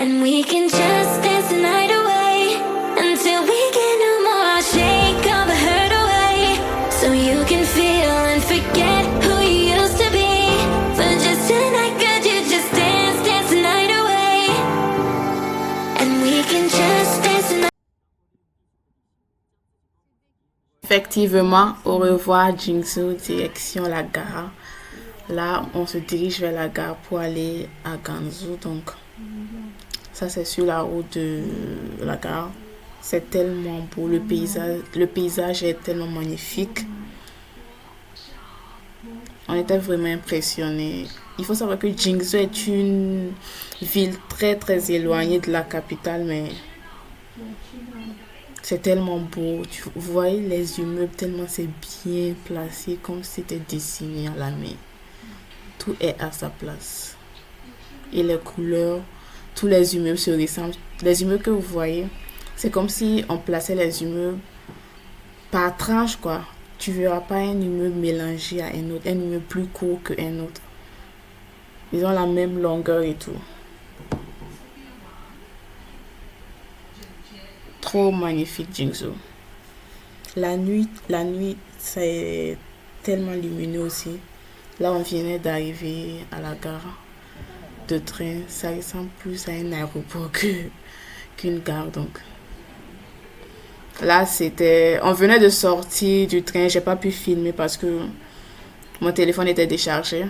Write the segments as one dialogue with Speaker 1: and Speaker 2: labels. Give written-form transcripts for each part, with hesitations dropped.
Speaker 1: And we can just dance the night away until we get no more. I'll shake all the hurt away so you can feel and forget who you used to be. For just tonight, could you just dance, dance the night away? And we can just dance the night.
Speaker 2: Effectivement, au revoir Jingsu, direction la gare. Là, on se dirige vers la gare pour aller à Gansu. Donc, ça c'est sur la route de la gare. C'est tellement beau, le paysage est tellement magnifique. On était vraiment impressionnés. Il faut savoir que Jingsu est une ville très très éloignée de la capitale, mais c'est tellement beau. Vous voyez les immeubles, tellement c'est bien placé, comme si c'était dessiné à la main. Tout est à sa place. Et les couleurs, tous les immeubles se ressemblent. Les immeubles que vous voyez, c'est comme si on plaçait les immeubles par tranche, quoi. Tu ne verras pas un immeuble mélangé à un autre, un immeuble plus court qu'un autre. Ils ont la même longueur et tout. Trop magnifique, Jingsu. La nuit, c'est tellement lumineux aussi. Là, on venait d'arriver à la gare de train. Ça ressemble plus à un aéroport qu'une gare, donc. Là, on venait de sortir du train. J'ai pas pu filmer parce que mon téléphone était déchargé.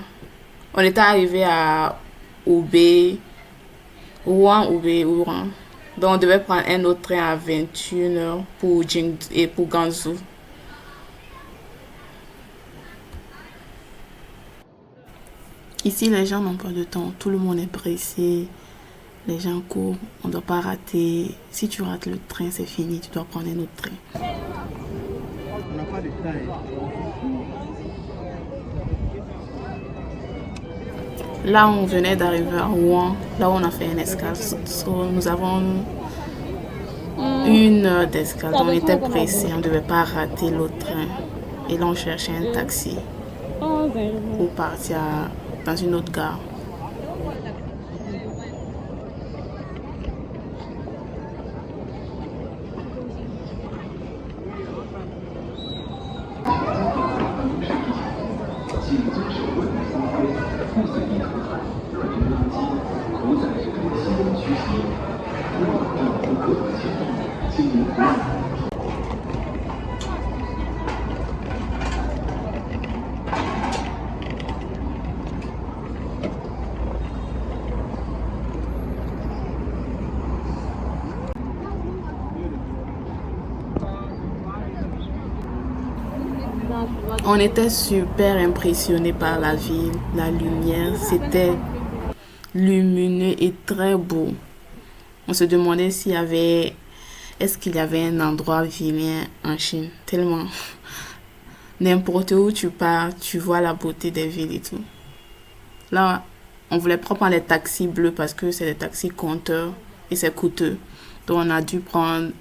Speaker 2: On était arrivé à Rouen. Donc, on devait prendre un autre train à 21h pour Gansu. Ici, les gens n'ont pas de temps. Tout le monde est pressé. Les gens courent. On ne doit pas rater. Si tu rates le train, c'est fini. Tu dois prendre un autre train.
Speaker 3: On n'a pas de temps.
Speaker 2: Là, on venait d'arriver à Rouen. Là, on a fait une escale. Nous avons 1 heure d'escale. On était pressés. On ne devait pas rater l'autre train. Et là, on cherchait un taxi pour partir dans une autre gare. On était super impressionnés par la ville, la lumière, c'était lumineux et très beau. On se demandait est-ce qu'il y avait un endroit vilain en Chine, tellement n'importe où tu pars, tu vois la beauté des villes et tout. Là, on voulait pas prendre les taxis bleus parce que c'est des taxis compteurs et c'est coûteux. Donc on a dû prendre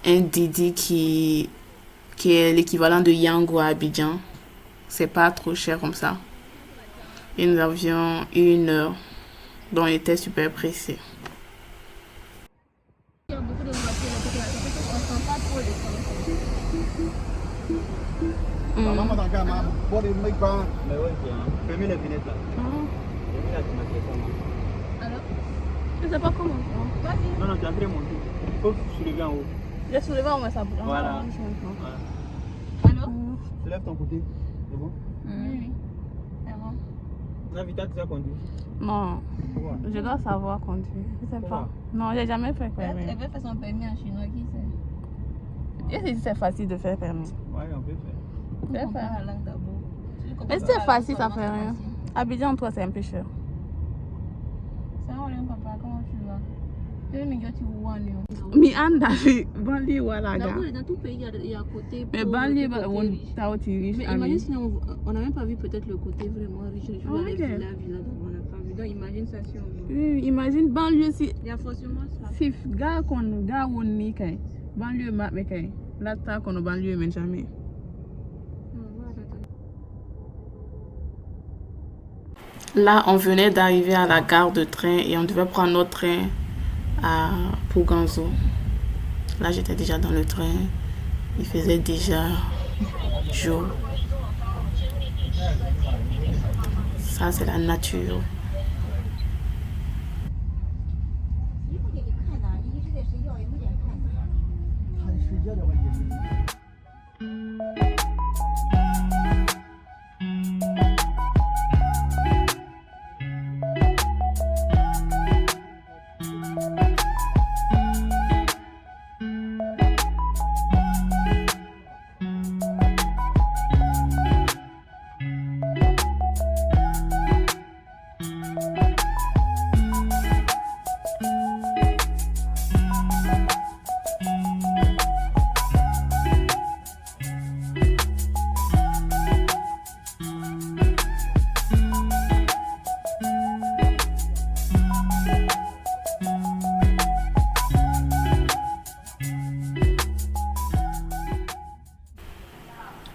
Speaker 2: un Didi qui est l'équivalent de Yango à Abidjan. C'est pas trop cher comme ça. Et nous avions 1 heure. Donc on était super pressés.
Speaker 3: Maman, dans gamin, bon, les mecs, mais ouais, fermez les fenêtres là. Fermez la fenêtre.
Speaker 4: Alors, je sais pas comment.
Speaker 3: Non, tu as très monté. Il faut soulever en haut.
Speaker 4: J'ai soulevé en haut, ça bouge.
Speaker 3: Voilà.
Speaker 4: Alors,
Speaker 3: Tu lèves ton côté. C'est bon?
Speaker 4: oui. C'est bon.
Speaker 3: Navita, tu as conduit?
Speaker 2: Non,
Speaker 3: Pourquoi?
Speaker 2: je dois savoir conduire. Je sais pas. Non, j'ai jamais fait permis.
Speaker 4: Elle veut faire son permis en chinois, qui sait?
Speaker 2: Et si c'est facile de faire permis.
Speaker 3: Ouais, on peut faire.
Speaker 4: On peut faire la langue d'abord.
Speaker 2: Mais si c'est facile, ça fait rien. Abidjan, toi, c'est un peu cher.
Speaker 4: C'est un Orient, papa, comment tu vas? Tu veux me dire que tu vois un lion?
Speaker 2: Mi anda banlieue wala ga.
Speaker 4: Dans tout pays, il y a un côté.
Speaker 2: Mais banlieue on riche.
Speaker 4: Mais imagine si on n'a même pas vu peut-être le côté vraiment riche. Les
Speaker 2: Ok.
Speaker 4: villas, on n'a pas vu. Donc imagine ça si on veut.
Speaker 2: Oui, imagine banlieue si
Speaker 4: Il y a forcément ça.
Speaker 2: si gars qu'on gars on ni kay. Banlieue ma me kay. Là ta qu'on banlieue mais jamais. Là, on venait d'arriver à la gare de train et on devait prendre notre train pour Ganzo. Là, j'étais déjà dans le train. Il faisait déjà jour. Ça, c'est la nature.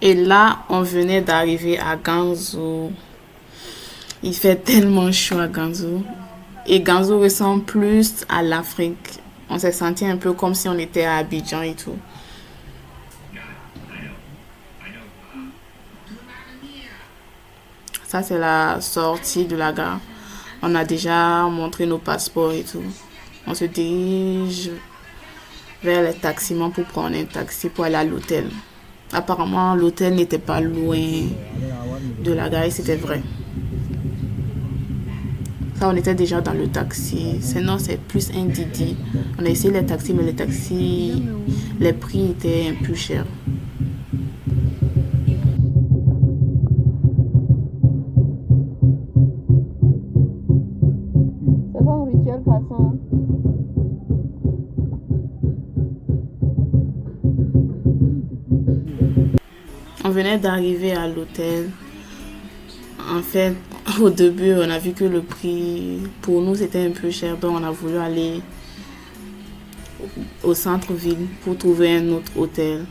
Speaker 2: Et là, on venait d'arriver à Ganzo. Il fait tellement chaud à Ganzo. Et Ganzo ressemble plus à l'Afrique. On s'est senti un peu comme si on était à Abidjan et tout. Ça, c'est la sortie de la gare. On a déjà montré nos passeports et tout. On se dirige vers les taximans pour prendre un taxi pour aller à l'hôtel. Apparemment, l'hôtel n'était pas loin de la gare et c'était vrai. Ça, on était déjà dans le taxi. Sinon, c'est plus un Didi. On a essayé les taxis, mais les taxis, les prix étaient un peu chers.
Speaker 4: C'est quoi un rituel façon?
Speaker 2: On venait d'arriver à l'hôtel. En fait, au début, on a vu que le prix, pour nous, c'était un peu cher. Donc, on a voulu aller au centre-ville pour trouver un autre hôtel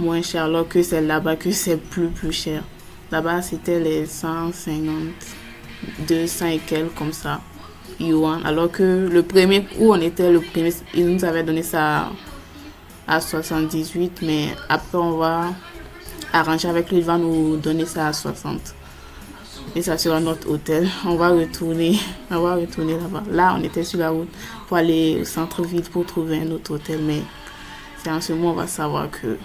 Speaker 2: moins cher. Alors que c'est là-bas que c'est plus cher. Là-bas, c'était les 150, 200 et quelques comme ça, yuan. Alors que le premier, où on était, le premier, il nous avait donné ça à 78. Mais après, on va arranger avec lui, il va nous donner ça à 60. Et ça sera notre hôtel. On va retourner là-bas. Là, on était sur la route pour aller au centre-ville pour trouver un autre hôtel. Mais c'est en ce moment on va savoir que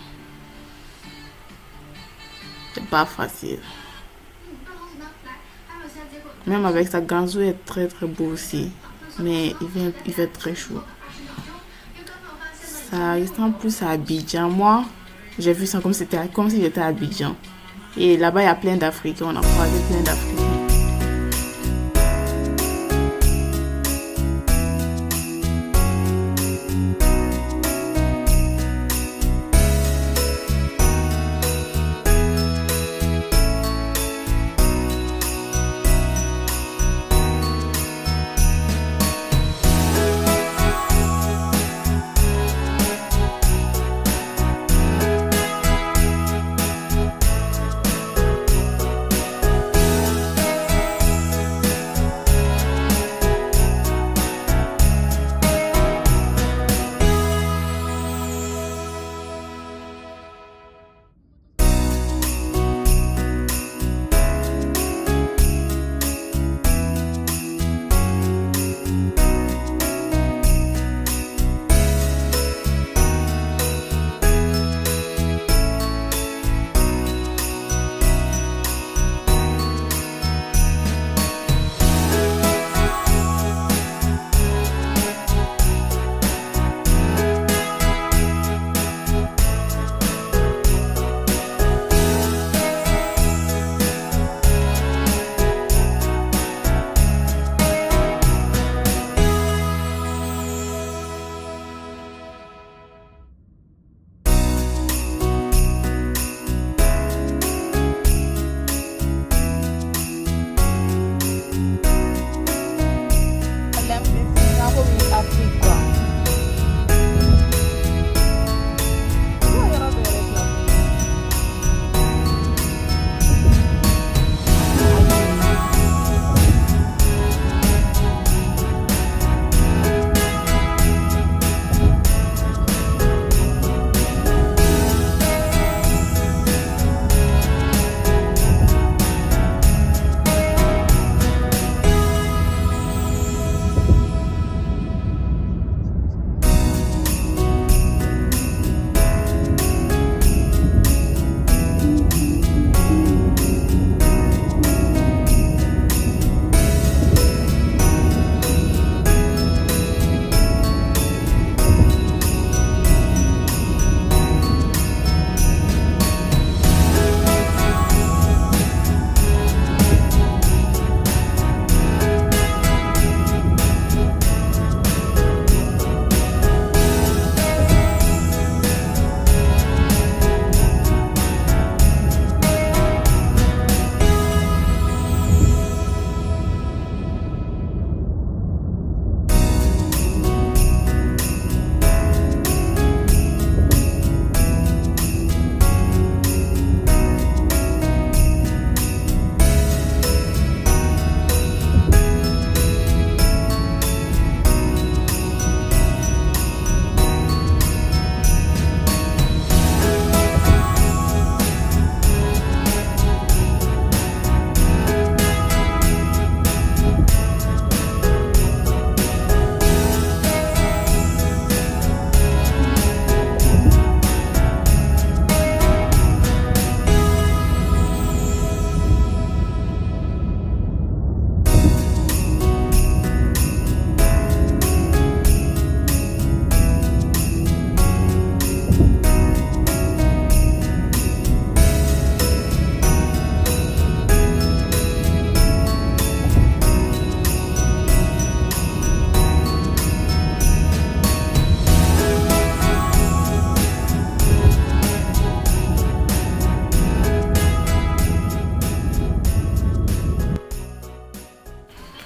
Speaker 2: c'est pas facile. Même avec ça, Ganzo est très beau aussi. Mais il fait très chaud. Ça ressemble plus à Abidjan. Moi, j'ai vu ça comme si j'étais à Abidjan. Et là-bas, il y a plein d'Africains. On a croisé plein d'Africains.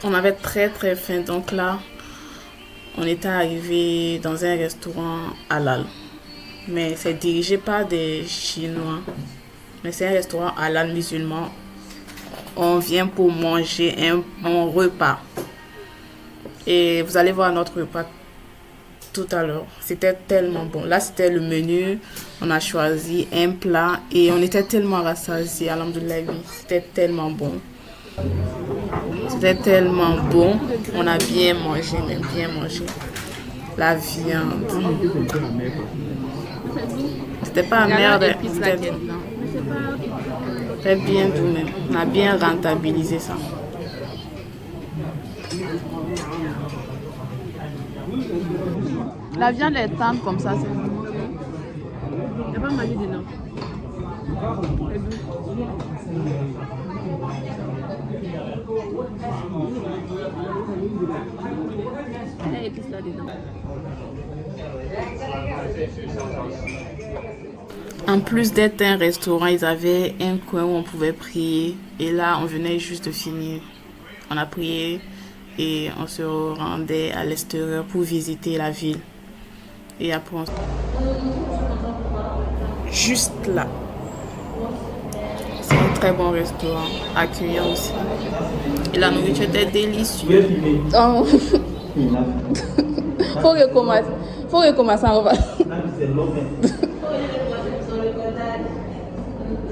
Speaker 2: On avait très très faim, donc là, on était arrivé dans un restaurant halal. Mais c'est dirigé par des Chinois. Mais c'est un restaurant halal musulman. On vient pour manger un bon repas. Et vous allez voir notre repas tout à l'heure. C'était tellement bon. Là, c'était le menu. On a choisi un plat et on était tellement rassasiés. Alhamdoulilah, c'était tellement bon. C'était tellement bon. On a bien mangé, même bien mangé. La viande. C'était pas amer. C'était bien doux même. On a bien rentabilisé ça.
Speaker 4: La viande est tendre comme ça, c'est bon. Il n'y a pas magie dedans. Il y a épices là dedans.
Speaker 2: En plus d'être un restaurant, ils avaient un coin où on pouvait prier. Et là, on venait juste de finir. On a prié et on se rendait à l'extérieur pour visiter la ville. Et après, juste là. C'est un très bon restaurant, accueillant aussi. Et la nourriture était délicieuse.
Speaker 4: Oh. Faut recommencer en revanche.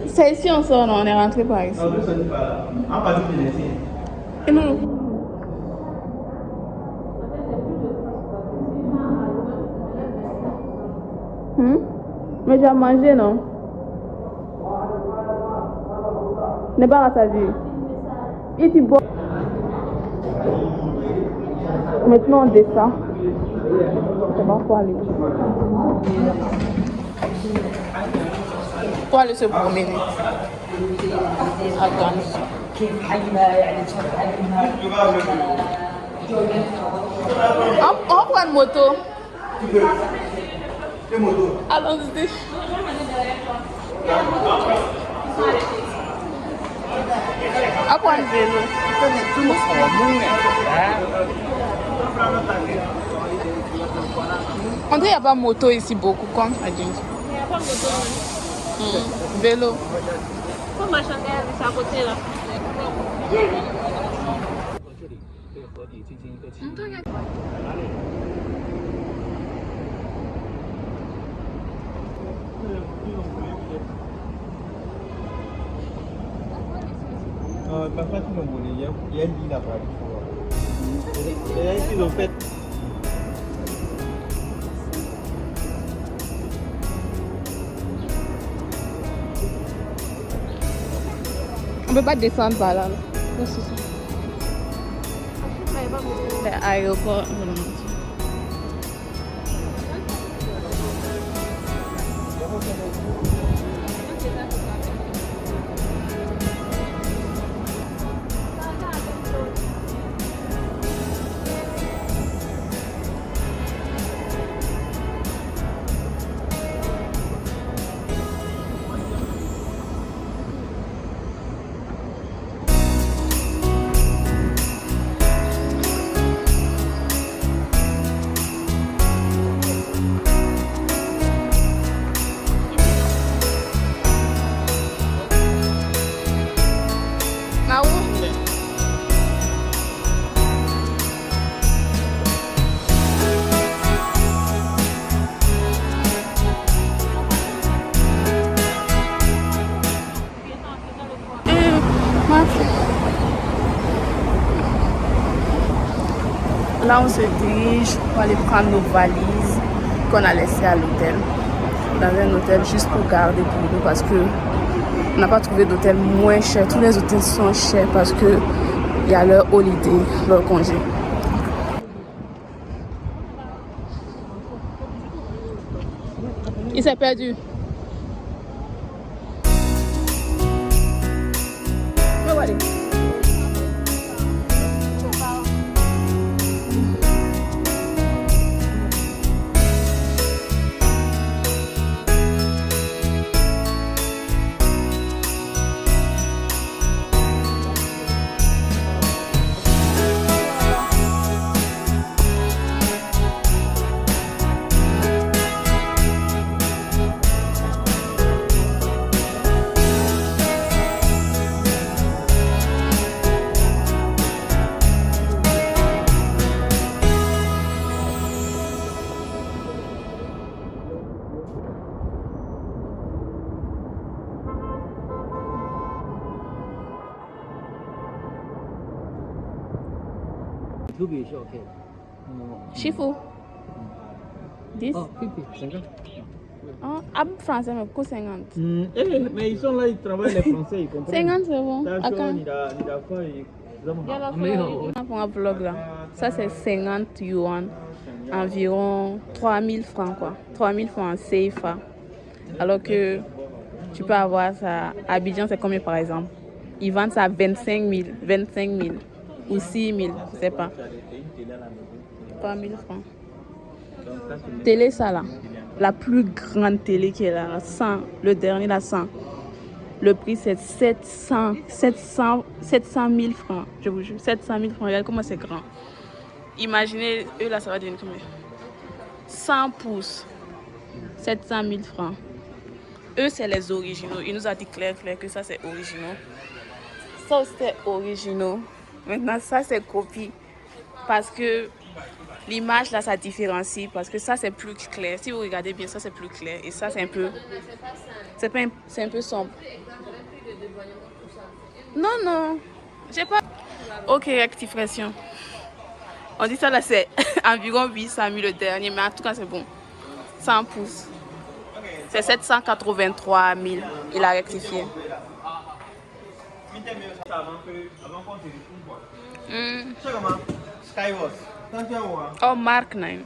Speaker 4: C'est ici on sort, non, on est rentré par ici. Et non. Mais j'ai mangé, non? N'est pas rassasié. Et tu bois. Maintenant on descend. C'est bon pour aller. Pour aller se promener. À Gans. On prend une moto. Allons-y. On prend un vélo. On dirait qu'il n'y a pas de moto ici beaucoup, comme à Djinji.
Speaker 5: Il n'y a pas de moto.
Speaker 4: Vélo.
Speaker 5: Faut marcher à côté là.
Speaker 3: Parfois, tout le monde, il y a une ligne là-bas. Ils ont fait.
Speaker 4: On peut pas descendre par là. Non, c'est ça. L'aéroport. Là, on se dirige pour aller prendre nos valises qu'on a laissées à l'hôtel. Dans un hôtel juste pour garder pour nous parce que on n'a pas trouvé d'hôtel moins cher. Tous les hôtels sont chers parce que il y a leur holiday, leur congé. Il s'est perdu. Mais voilà.
Speaker 3: 2 笔是 OK 的。
Speaker 4: 师傅，10
Speaker 3: Oh, 50, 50.
Speaker 4: Ah, ab français, mais coûte 50.
Speaker 3: Mais ils sont là, ils travaillent les Français, ils comprennent.
Speaker 4: 50 c'est bon.
Speaker 3: T'as
Speaker 4: À
Speaker 3: chaud,
Speaker 4: quand?
Speaker 3: ni da quoi,
Speaker 4: Pour un vlog là. Ça c'est 50 yuan. Environ 3000 francs quoi. 3000 francs en CFA. Alors que tu peux avoir ça. À Abidjan c'est combien par exemple? Ils vendent ça à 25 000 ou 6 000, je sais pas. 3000 francs. Télé ça là. La plus grande télé qui est là, 100, le dernier là 100. Le prix c'est 700 000 francs, je vous jure, 700 000 francs. Regardez comment c'est grand. Imaginez, eux là ça va devenir combien? 100 pouces, 700 000 francs. Eux c'est les originaux. Il nous a dit clair que ça c'est originaux. Ça aussi c'est originaux. Maintenant ça c'est copie. Parce que l'image là ça différencie. Parce que ça c'est plus clair. Si vous regardez bien, ça c'est plus clair. Et ça c'est un peu... C'est un peu sombre. Non, j'ai pas... Ok, rectification. On dit ça là, c'est environ 800 000 le dernier, mais en tout cas c'est bon. 100 pouces. C'est 783 000. Il a rectifié. Oh, Mark 9.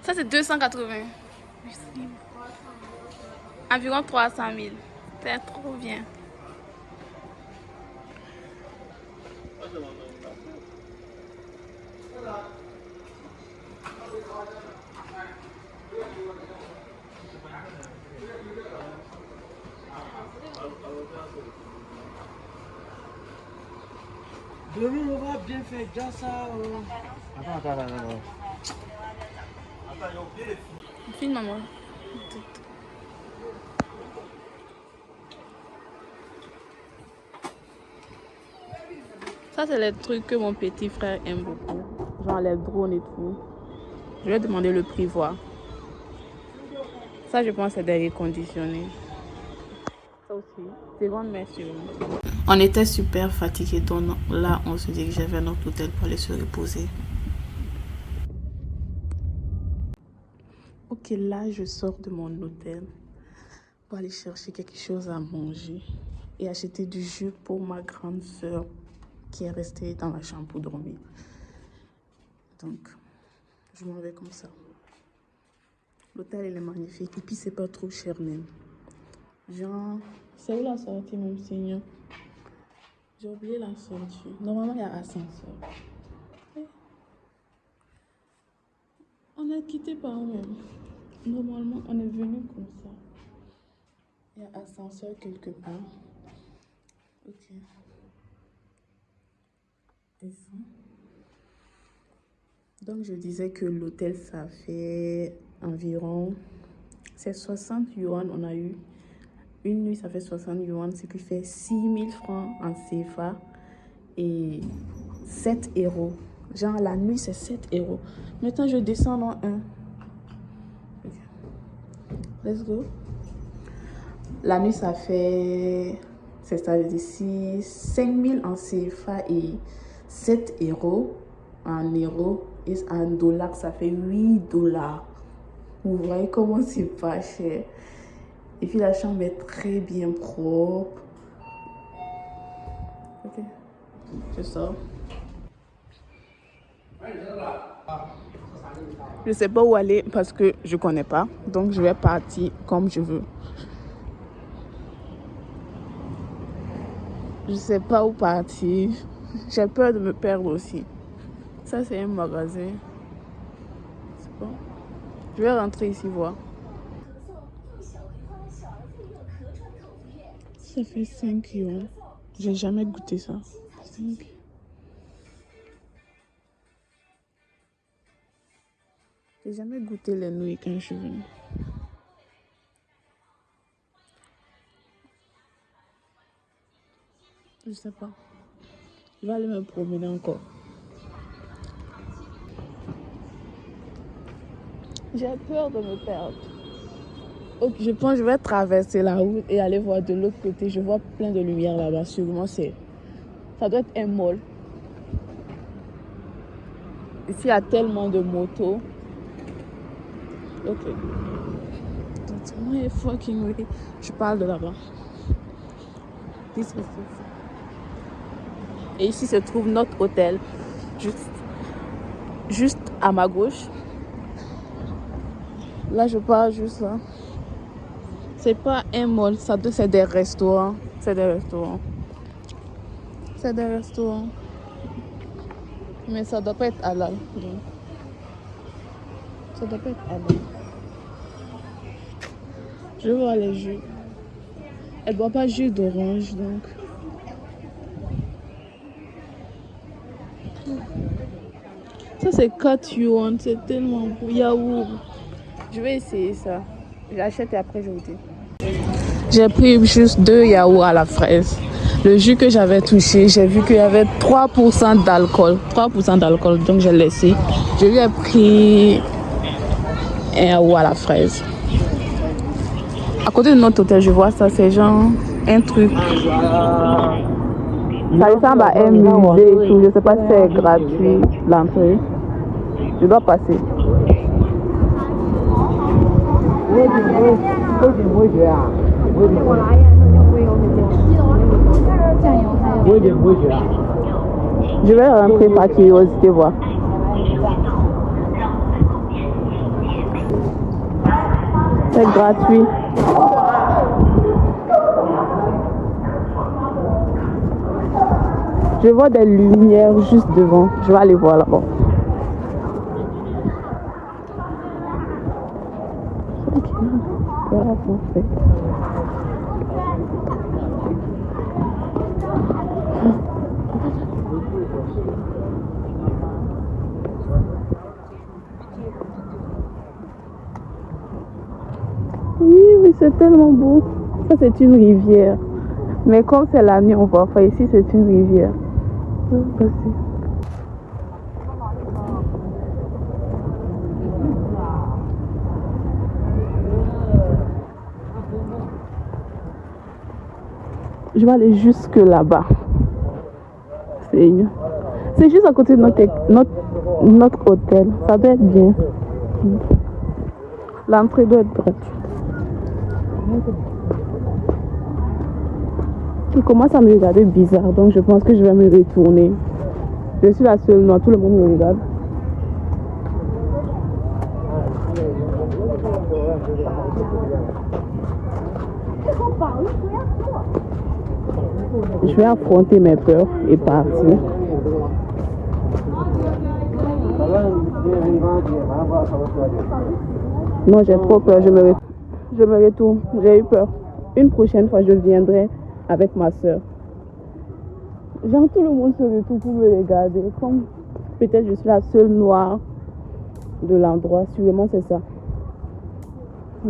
Speaker 4: Ça c'est 280. Environ 300 000. C'est trop bien.
Speaker 3: Demain, on va bien faire déjà ça. Attends.
Speaker 4: Filme maman. Ça c'est les trucs que mon petit frère aime beaucoup. Genre les drones et tout. Je vais demander le prix voir. Ça je pense c'est des reconditionnés. Ça aussi. C'est grande merci.
Speaker 2: On était super fatigués, donc là on se dirigeait vers notre hôtel pour aller se reposer. Ok, là je sors de mon hôtel pour aller chercher quelque chose à manger et acheter du jus pour ma grande soeur qui est restée dans la chambre pour dormir. Donc, je m'en vais comme ça. L'hôtel il est magnifique et puis c'est pas trop cher même. Genre, c'est où la sortie mon signe? J'ai oublié la ceinture. Normalement il y a ascenseur. On est quitté par nous-mêmes. Normalement, on est venu comme ça. Il y a ascenseur quelque part. Ok. Descends. Donc, je disais que l'hôtel, ça fait environ... C'est 60 yuan, on a eu. Une nuit, ça fait 60 yuan, ce qui fait 6 000 francs en CFA. Et 7 euros. Genre, la nuit, c'est 7 euros. Maintenant, je descends dans un. Okay. Let's go. La nuit, ça fait... C'est ça, je dis 5 000 en CFA et 7 euros en euros. Et en dollars, ça fait 8 dollars. Vous voyez comment c'est pas cher. Et puis, la chambre est très bien propre. Ok. Je sors. Je sais pas où aller parce que je connais pas. Donc je vais partir comme je veux. Je sais pas où partir. J'ai peur de me perdre aussi. Ça c'est un magasin. C'est bon. Je vais rentrer ici voir. Ça fait 5 yuan. J'ai jamais goûté ça. 5. J'ai jamais goûté les nouilles quand je suis venue. Je sais pas. Je vais aller me promener encore. J'ai peur de me perdre.
Speaker 4: Ok, je pense que je vais traverser la route et aller voir de l'autre côté. Je vois plein de lumière là-bas. Sûrement, ça doit être un mall. Ici, il y a tellement de motos. Ok. That's my fucking way. Je parle de là-bas. This is it. Et ici se trouve notre hôtel. Juste à ma gauche. Là, je pars juste là. C'est pas un mall, c'est des restaurants. C'est des restaurants. C'est des restaurants. Mais ça doit pas être halal. Donc. Ça doit pas être halal. Je vois les jus. Elle boit pas jus d'orange, donc. Ça, c'est 4 yuan. C'est tellement beau. Yaourt. Je vais essayer ça. J'achète et après je vous dis. J'ai pris juste 2 yaourts à la fraise. Le jus que j'avais touché, j'ai vu qu'il y avait 3% d'alcool. 3% d'alcool, donc j'ai laissé. Je lui ai pris un yaourt à la fraise. À côté de notre hôtel, je vois ça, c'est genre un truc. Ça ressemble à un musée et tout. Je sais pas si c'est gratuit l'entrée. Je dois passer. Je vais rentrer par curiosité voir. C'est gratuit. Je vois des lumières juste devant. Je vais aller voir là-bas. Ok. Voilà, parfait. Oui, mais c'est tellement beau. Ça, c'est une rivière. Mais comme c'est la nuit, on voit pas. Ici, c'est une rivière. Je vais aller jusque là-bas. C'est juste à côté de notre hôtel. Ça doit être bien. L'entrée doit être gratuite. Il commence à me regarder bizarre, donc je pense que je vais me retourner. Je suis la seule, non, tout le monde me regarde. Je vais affronter mes peurs et partir. Non, j'ai trop peur, je me retourne, j'ai eu peur. Une prochaine fois, je viendrai avec ma soeur. Genre, tout le monde se retourne pour me regarder. Comme peut-être je suis la seule noire de l'endroit, sûrement c'est ça.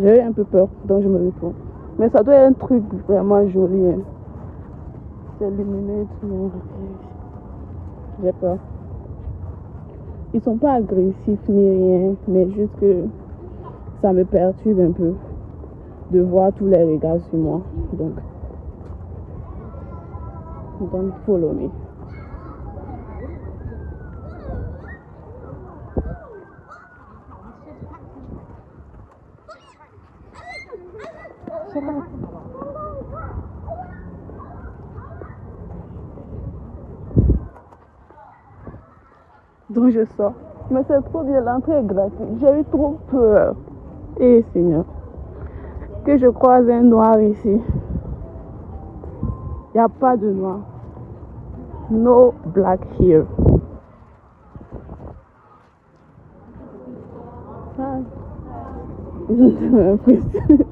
Speaker 4: J'ai eu un peu peur, donc je me retourne. Mais ça doit être un truc vraiment joli. Hein. C'est lumineux, tout. J'ai peur. Ils sont pas agressifs ni rien, mais juste que ça me perturbe un peu de voir tous les regards sur moi. Donc follow me. Donc je sors. Mais c'est trop bien, l'entrée est gratuite. J'ai eu trop peur. Eh Seigneur. Que je croise un noir ici. Il n'y a pas de noir. No black here. Ah. Ils ont tellement impressionné.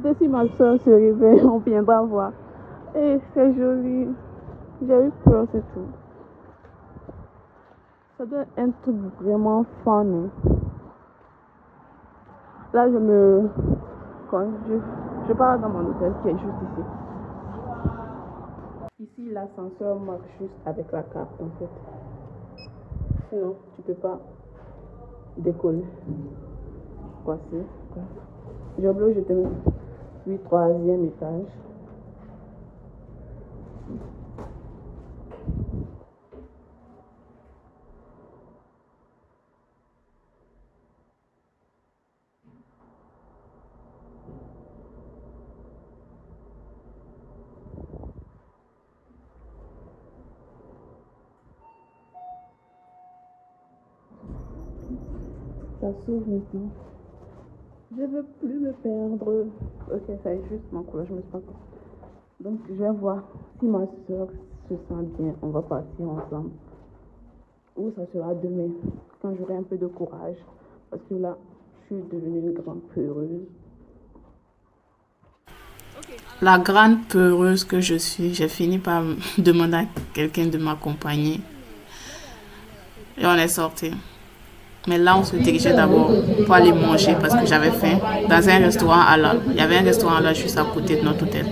Speaker 4: Peut-être si ma soeur se réveille, on viendra voir. Et c'est joli. J'ai eu peur, c'est tout. Ça doit être un truc vraiment fun. Hein. Là, je pars dans mon hôtel qui est juste ici. Ici, l'ascenseur marche juste avec la carte, en fait. Sinon, tu peux pas décoller. Voici. J'ai oublié, j'étais au 3e étage. Ça s'ouvre maintenant. Je veux plus me perdre. Ok, ça est juste mon couleur, je me suis pas encore. Donc, je vais voir si ma soeur se sent bien. On va partir ensemble. Ou ça sera demain, quand j'aurai un peu de courage. Parce que là, je suis devenue une grande peureuse.
Speaker 2: La grande peureuse que je suis, j'ai fini par demander à quelqu'un de m'accompagner. Et on est sorti. Mais là, on se dirigeait d'abord pour aller manger parce que j'avais faim dans un restaurant halal. Il y avait un restaurant halal juste à côté de notre hôtel.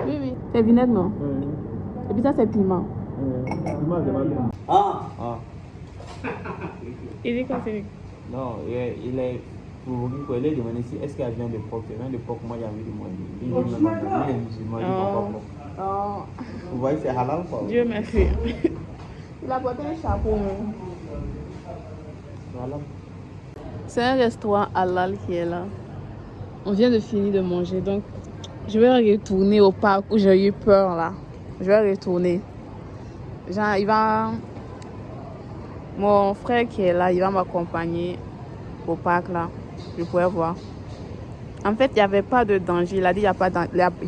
Speaker 4: Oui, oui. C'est vinaigre, non? Et puis ça, c'est piment.
Speaker 3: Ah.
Speaker 4: Il est quoi, c'est
Speaker 3: Non, il est pour il est demandé si est-ce qu'il y a viande de porc. Viande de porc, moi j'ai envie de manger. Il dit non, il est musulman, il dit pas porc.
Speaker 4: Oh,
Speaker 3: Vous voyez, c'est halal quoi.
Speaker 4: Dieu merci. Il a porté un chapeau.
Speaker 3: Halal.
Speaker 4: C'est un restaurant halal qui est là. On vient de finir de manger, donc je vais retourner au parc où j'ai eu peur là. Je vais retourner. Genre, mon frère qui est là, il va m'accompagner au parc là. Je pourrais voir. En fait, il n'y avait pas de danger. Il a dit il n'y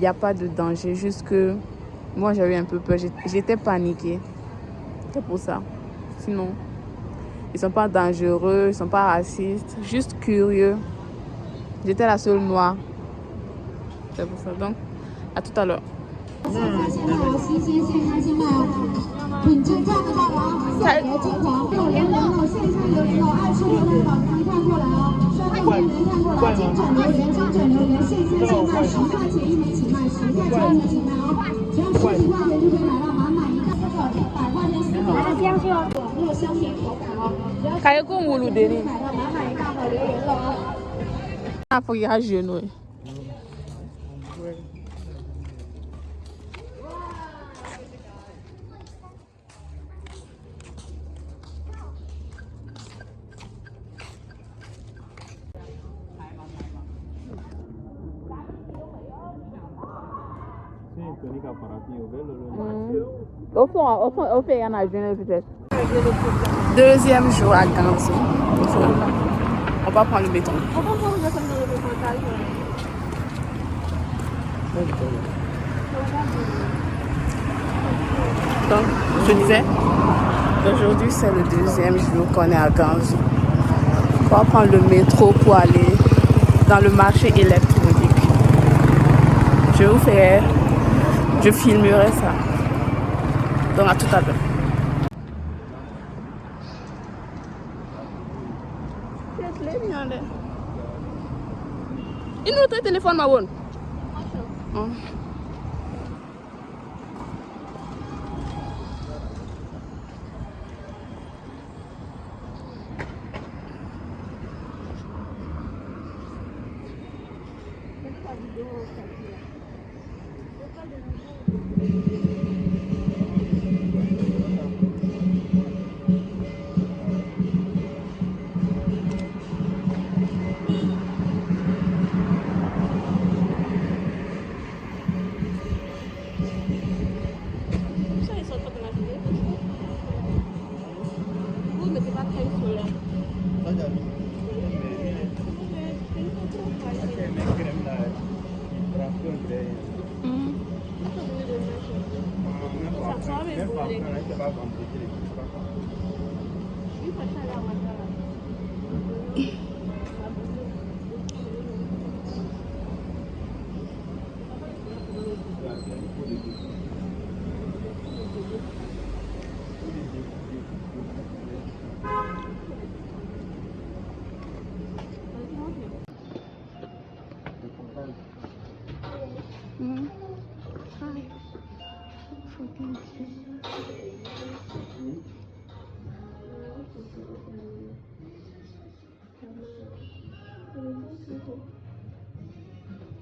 Speaker 4: a pas de danger. Juste que moi, j'ai eu un peu peur. J'étais paniquée. C'est pour ça. Sinon, ils ne sont pas dangereux, ils ne sont pas racistes. Juste curieux. J'étais la seule noire. C'est pour ça. Donc, à tout à l'heure. Au fait, il y en a jeune peut-être. Deuxième jour à Ganzo. On va prendre le béton. Donc, je disais, aujourd'hui c'est le deuxième jour qu'on est à Ganzo. On va prendre le métro pour aller dans le marché électronique. Je filmerai ça. Donc à tout à l'heure. Il nous a téléphone ma bonne.
Speaker 5: Oui, mais c'est pas très solaire.
Speaker 3: Ça, j'avais mis. C'est mes crèmes là. Ils transpirent derrière.
Speaker 5: Ça va
Speaker 3: Même
Speaker 5: même
Speaker 3: pas,
Speaker 5: brûler.
Speaker 3: c'est pas compliqué. C'est pas compliqué.
Speaker 5: Oui, ça t'a l'air mal.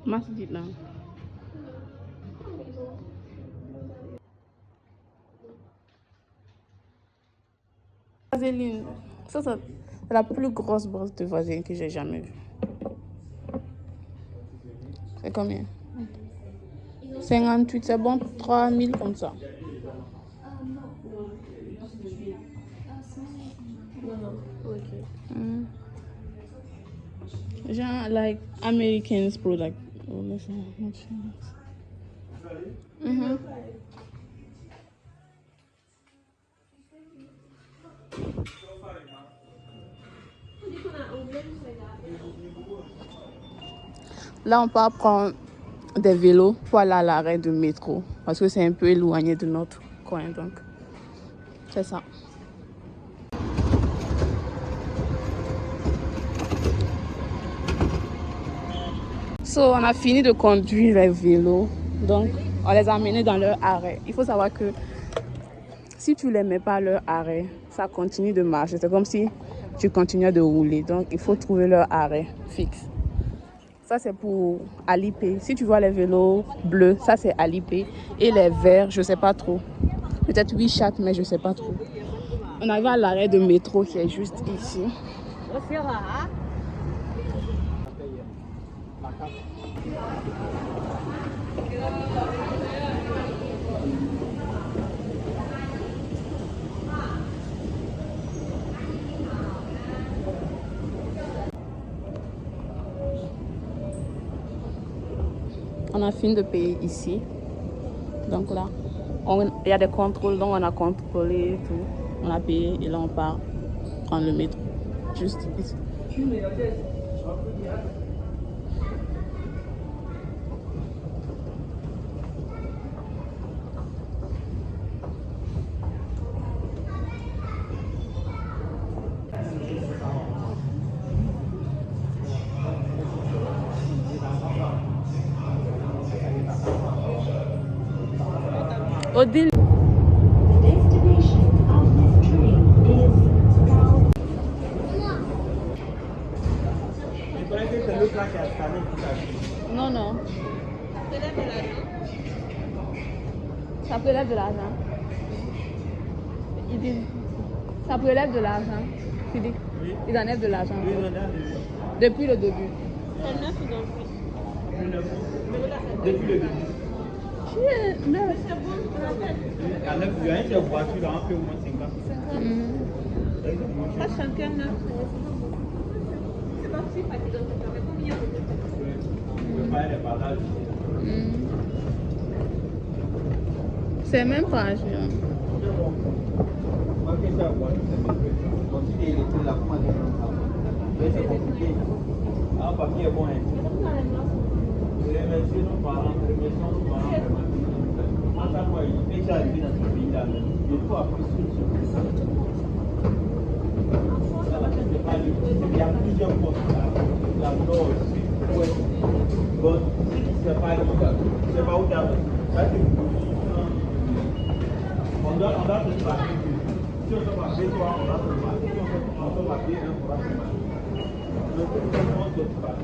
Speaker 4: Masjid là. Vaseline. Ça, c'est la plus grosse brosse de vaseline que j'ai jamais vue. C'est combien? 58, c'est bon, 3000 comme ça. Genre, like American's product. Oh, let's see. Là, on part prendre des vélos pour aller à l'arrêt de métro. Parce que c'est un peu éloigné de notre coin, donc. C'est ça. So, on a fini de conduire les vélos. Donc, on les a amenés dans leur arrêt. Il faut savoir que si tu ne les mets pas à leur arrêt, ça continue de marcher. C'est comme si tu continuais de rouler. Donc, il faut trouver leur arrêt fixe. Ça, c'est pour Alipay. Si tu vois les vélos bleus, ça, c'est Alipay. Et les verts, je ne sais pas trop. Peut-être WeChat, mais je ne sais pas trop. On arrive à l'arrêt de métro qui est juste ici. On a fini de payer ici. Donc là, il y a des contrôles. Donc on a contrôlé et tout. On a payé et là on part prendre le métro. Juste ici. Odile.
Speaker 6: Destination of this train is South.
Speaker 3: Je croyais que c'est l'autre là qui a scanné tout à l'heure.
Speaker 4: Non, non.
Speaker 5: Ça te lève de l'argent.
Speaker 4: Ça prélève de l'argent. Il dit, ça prélève de l'argent. Tu dis,
Speaker 3: Oui.
Speaker 4: ils enlèvent de l'argent.
Speaker 3: Oui, on a
Speaker 4: Depuis le début.
Speaker 5: C'est neuf ou donc
Speaker 3: depuis le début.
Speaker 4: Mais
Speaker 5: c'est bon, on appelle.
Speaker 3: À 9 juin, c'est voiture là, on fait au moins 50.
Speaker 5: Pas chacun neuf. C'est pas si facile, donc ça fait combien de temps?
Speaker 3: Je peux pas aller par là.
Speaker 4: c'est même pas cher.
Speaker 3: Moi, que ça, voiture, c'est mes trucs. Bon, si il était là, comment dire ça? Mais c'est compliqué. Ah, le papier est bon, hein. Je remercie nos parents, je remercie nos parents vraiment. À chaque fois, il fait ça arriver dans ce pays-là. Il faut appuyer sur ce pays. Ça va changer pas le petit. Il y a plusieurs postes là. La nord, sud, ouest. Bon, si c'est pas le cas, c'est pas où t'as. Ça, c'est une position. On doit se battre. Si on se bat, toi, on doit se battre. Si on se bat, on doit se battre. Donc, on doit se battre.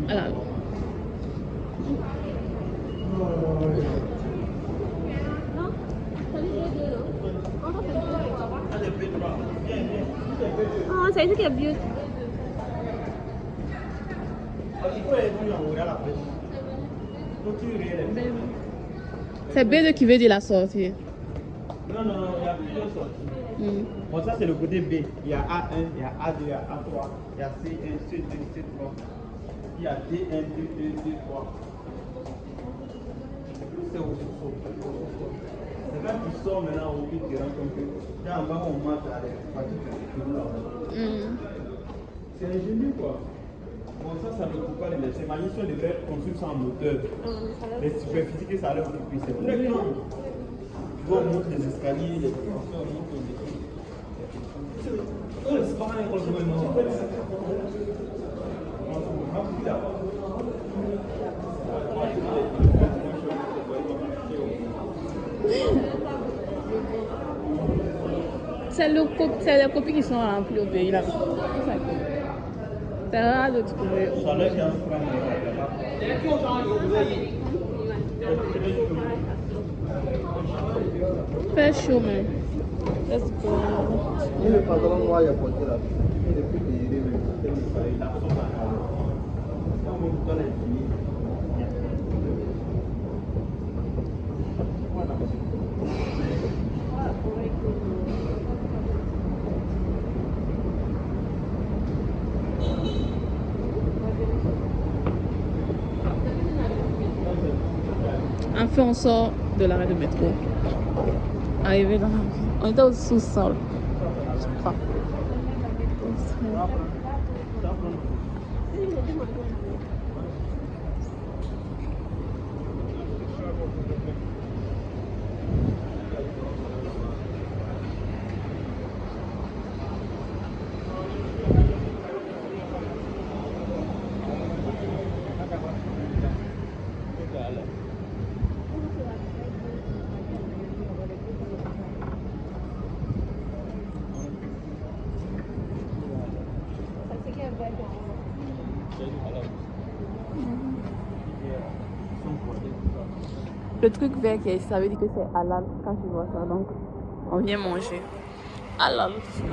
Speaker 4: Alors.
Speaker 5: C'est ici qu'il y a bio.
Speaker 3: Il faut les bouillons, on regarde après. Clôturer les.
Speaker 4: C'est B2 qui veut dire la sortie.
Speaker 3: Non, non, non, il y a plusieurs sorties. Bon, ça c'est le côté B. Il y a A1, il y a A2, il y a A3, il y a C1, C2, C3. Il y a D1, D2, D3. C'est où je sors. C'est quand tu sors maintenant au but, tu rends compte que là en bas on monte à les parties de là. C'est ingénieux quoi. Bon, ça ne coupe pas les mètres. Ces magnésiums devraient construire ça en moteur. Les superficies que ça leur occupe, c'est pour les gens. Tu vois, on monte les escaliers, les professeurs, on monte les trucs. C'est pas mal, on peut
Speaker 4: C'est les copies qui sont remplies au pays là. C'est rare de trouver.
Speaker 3: ça leur est en train
Speaker 4: Fait chaud, mais. Let's go.
Speaker 7: Et le pantalon noir, il a porté là. Il est plus payé, mais
Speaker 3: il absorbe la chaleur. Quand on donne l'infini,
Speaker 4: Enfin, on sort de l'arrêt de métro. Arrivé dans la ville. On était au sous-sol. Je crois. Le truc vert qui est ici, ça veut dire que c'est halal quand tu vois ça. Donc, on vient manger. Halal food.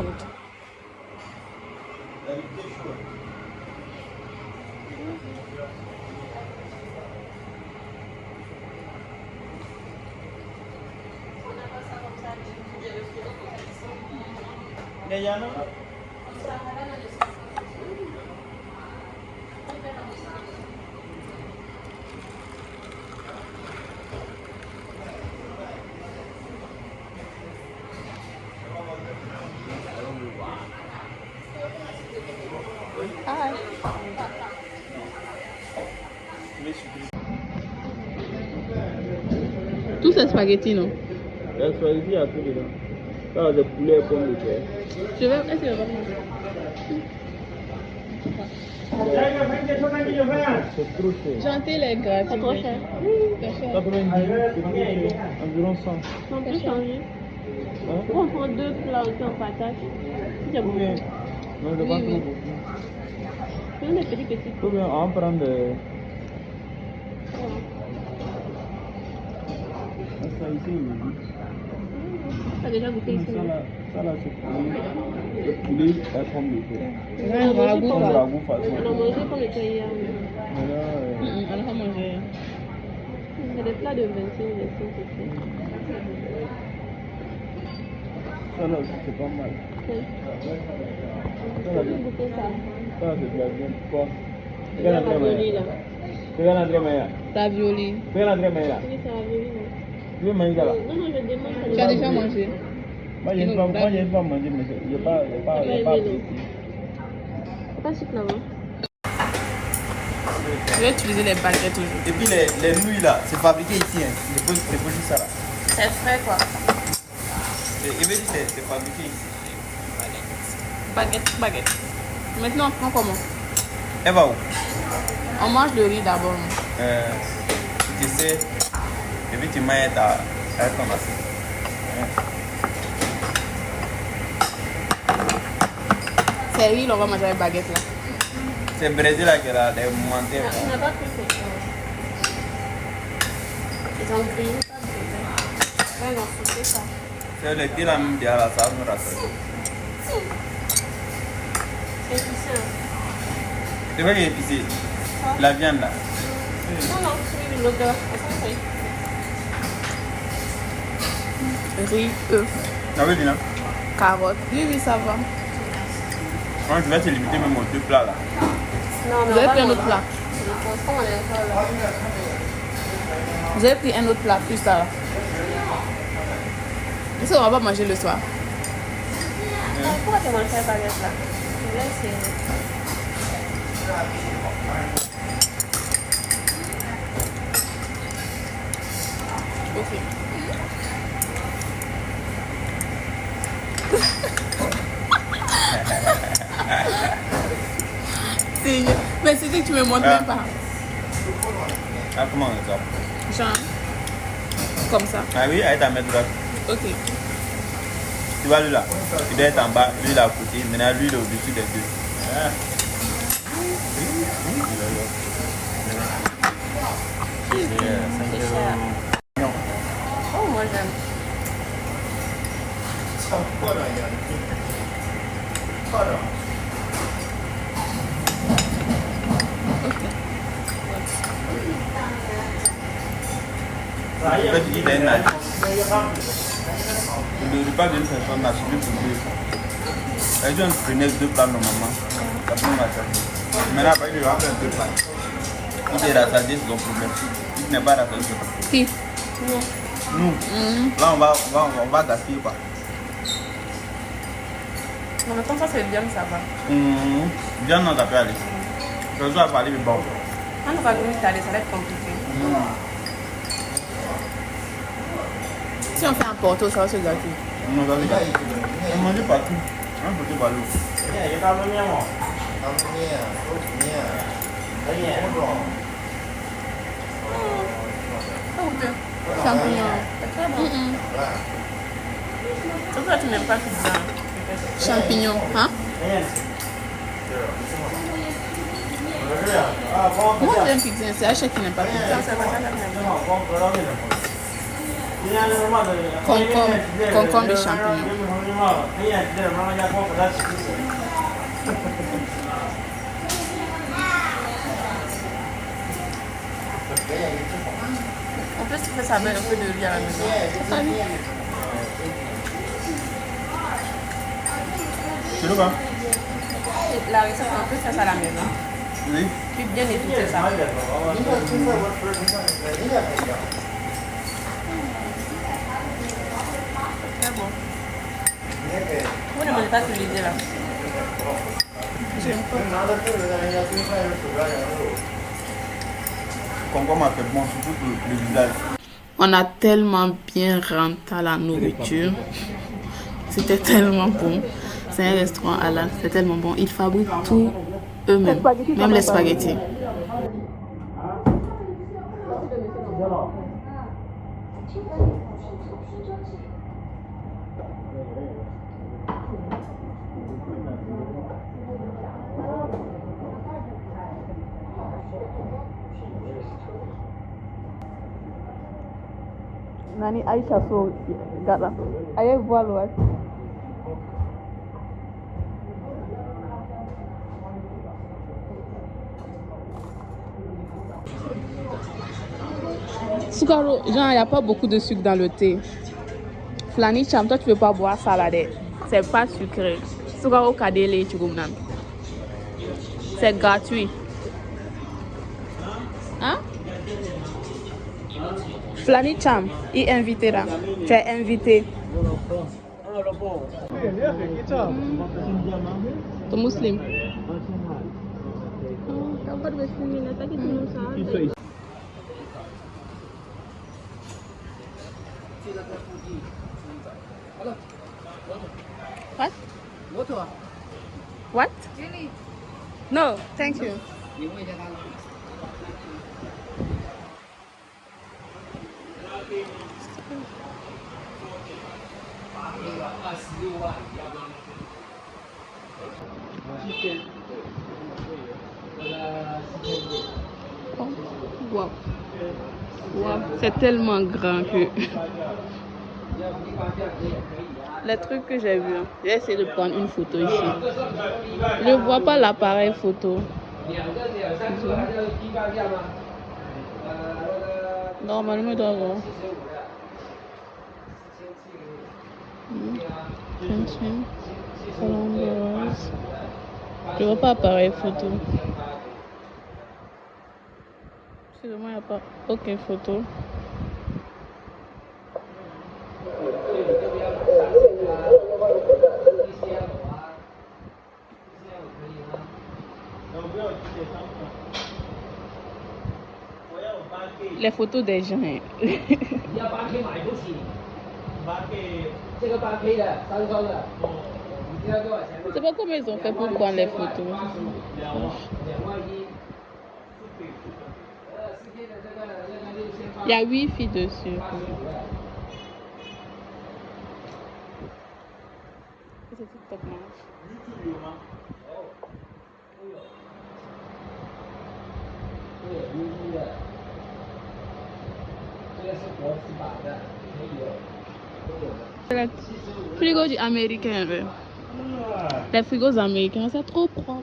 Speaker 3: les Yana,
Speaker 4: Tous ces spaghettis, non?
Speaker 3: la spaghetti, il y a tout dedans. Ça, c'est poulet et pommes de terre.
Speaker 4: Je vais essayer de voir.
Speaker 3: C'est trop cher.
Speaker 4: Janté les gras.
Speaker 5: C'est trop cher.
Speaker 4: C'est cher.
Speaker 3: 90, c'est trop cher. Environ 100.
Speaker 5: On peut changer.
Speaker 3: Hein?
Speaker 5: On prend 2 plats aussi en partage. Si c'est
Speaker 3: Ou
Speaker 5: bon.
Speaker 3: bien, non, je pas
Speaker 4: Oui,
Speaker 3: trop
Speaker 4: oui.
Speaker 3: beaucoup.
Speaker 5: Prenons des petits.
Speaker 3: Ou bien, on prend des. Ça, ici, oui.
Speaker 5: T'as déjà goûté ici, non?
Speaker 3: Ça là, c'est poulet et pommes de terre.
Speaker 4: On a un ragoût.
Speaker 3: Comme
Speaker 4: là.
Speaker 3: ragoût façon.
Speaker 5: On a mangé comme le temps hier.
Speaker 3: Mais là,
Speaker 4: On a pas mangé.
Speaker 5: C'est des plats de 25, 25,
Speaker 3: ça là aussi, c'est pas mal. Ça là,
Speaker 5: J'ai goûté ça.
Speaker 3: ça c'est bien. Quoi?
Speaker 5: C'est la ravioli là.
Speaker 3: Regarde l'entrée meilleure.
Speaker 4: Ravioli.
Speaker 3: Regarde l'entrée meilleure.
Speaker 5: Oui, c'est ravioli là.
Speaker 3: Tu veux manger ça là?
Speaker 5: Non, non, je demande.
Speaker 4: Tu as déjà mangé?
Speaker 3: Moi, j'ai une fois mangé, mais il n'y a pas apprécié.
Speaker 5: C'est pas sucre là-bas.
Speaker 4: Je vais utiliser les baguettes aujourd'hui.
Speaker 3: Et puis les nouilles là, c'est fabriqué ici. Hein. C'est pas juste ça là.
Speaker 4: C'est frais quoi.
Speaker 3: Et veut dire c'est fabriqué ici.
Speaker 4: Baguette. Maintenant on prend comment?
Speaker 3: Elle va où?
Speaker 4: On mange le riz d'abord.
Speaker 3: Tu sais, et puis tu manges à ton assiette.
Speaker 4: C'est riz, on va manger avec baguette là.
Speaker 3: C'est Brésil là qui a des montées.
Speaker 5: On n'a pas pris ça. Ils ont grillé ça. Ouais, ils ont sauté ça.
Speaker 3: C'est le thé là même déjà là, ça me rassure.
Speaker 5: Épicé.
Speaker 3: C'est vrai qu'il est épicé. La viande là.
Speaker 5: Non, non, c'est l'odeur.
Speaker 4: Riz, œuf,
Speaker 3: Ah oui, Dina.
Speaker 4: carottes. Oui, oui, ça va.
Speaker 3: Moi, je vais te limiter même aux 2 plats là.
Speaker 5: Non,
Speaker 4: Vous avez pris un autre plat. Vous avez pris un autre plat plus tard. Est-ce qu'on va pas manger le soir?
Speaker 5: Pourquoi tu manges pas baguette là? Là, c'est...
Speaker 4: Ok. Mais c'était que tu me montres même pas.
Speaker 3: Ah, comment on dit ça?
Speaker 4: Genre, comme ça.
Speaker 3: Ah oui, avec ta main droite.
Speaker 4: Ok.
Speaker 3: Tu vois lui là, il doit être en bas, lui là à côté, maintenant lui il est au-dessus des deux. Ah.
Speaker 5: Oh, moi j'aime.
Speaker 3: En fait, il est un addict. Le repas d'une personne n'a suivi pour deux. Les gens prenaient 2 plats normalement. Ça peut marcher. Maintenant, après, il va faire 2 plats. Il est rassasié, c'est son problème. Il n'est pas rassasié.
Speaker 4: Qui?
Speaker 3: Nous. Là, on va gaspiller quoi.
Speaker 4: Non, mais comme ça, c'est bien, ça va.
Speaker 3: Bien, non, ça peut aller. Je dois parler de bon.
Speaker 4: Quand on va venir t'aller, ça va être compliqué. Si on fait un porto, ça va se gâter.
Speaker 3: Non, ça va aller. On mange partout. Un petit ballon.
Speaker 4: Champignons. C'est très bon. Surtout que tu n'aimes pas pizza. Champignons, hein? Moi j'aime pizza, c'est Acha qui n'aime pas pizza. Concombre et champignons. En plus, tu fais ça avec un peu de riz à la maison.
Speaker 3: Tu le vois?
Speaker 4: La recette, on peut faire ça à la maison.
Speaker 3: Oui.
Speaker 4: Puis bien écouter ça. Très bon. Vous ne mangez pas que l'idée là. J'aime pas.
Speaker 3: Concombre a fait bon, surtout pour le visage.
Speaker 2: On a tellement bien rentré la nourriture. C'était tellement bon. C'est un restaurant halal, c'est tellement bon. Ils fabriquent tout eux-mêmes, même les spaghettis. Nani Aisha so gala. Aye voile ouais. Sukaro, genre, il n'y a pas beaucoup de sucre dans le thé. Flani Cham, toi, tu ne peux pas boire ça là. C'est pas sucré. Sukaro Kadele, tu comprends? C'est gratuit. Hein? Flani Cham, il est invité là. Tu es invité. Tu es musulman? What? What? No, thank you. Oh, wow. Wow, c'est tellement grand que
Speaker 4: Les trucs que j'ai vus. J'ai essayé de prendre une photo ici. Je ne vois pas l'appareil photo. Normalement, il doit avoir. Je ne vois pas appareil photo. C'est vraiment, il n'y a pas aucune photo. Les photos des gens. Hein. Je sais pas comment ils ont fait pour prendre les photos. Il y a 8 filles dessus. C'est TikTok, non? C'est le frigo du américain. Les frigos américains, c'est trop propre.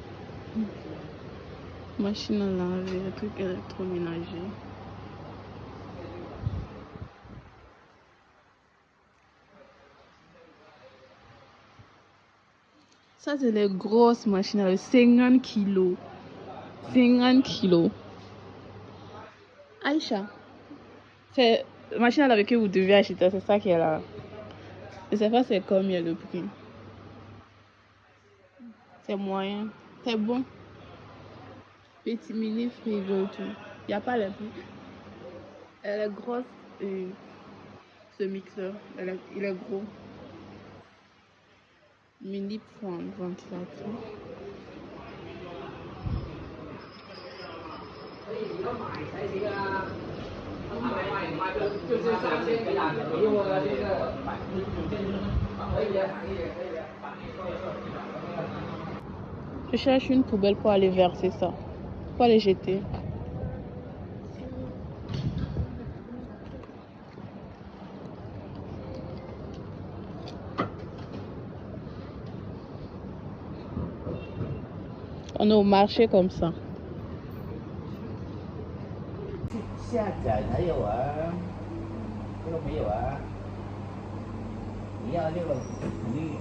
Speaker 4: Machine à laver, le truc électroménager. Ça, c'est les grosses machines à laver, 50 kilos. 50 kilos. Aïcha, c'est la machine à laver que vous devez acheter, c'est ça qui est là. Je sais pas c'est combien le prix. C'est moyen. C'est bon. Petit mini frigo tout. Il n'y a pas les prix. Elle est grosse et ce mixeur. Il est gros. Mini ventilateur. Je cherche une poubelle pour aller verser ça. Pour aller jeter. On est au marché comme ça.
Speaker 8: 下载还有啊，这个没有啊。你要这个，你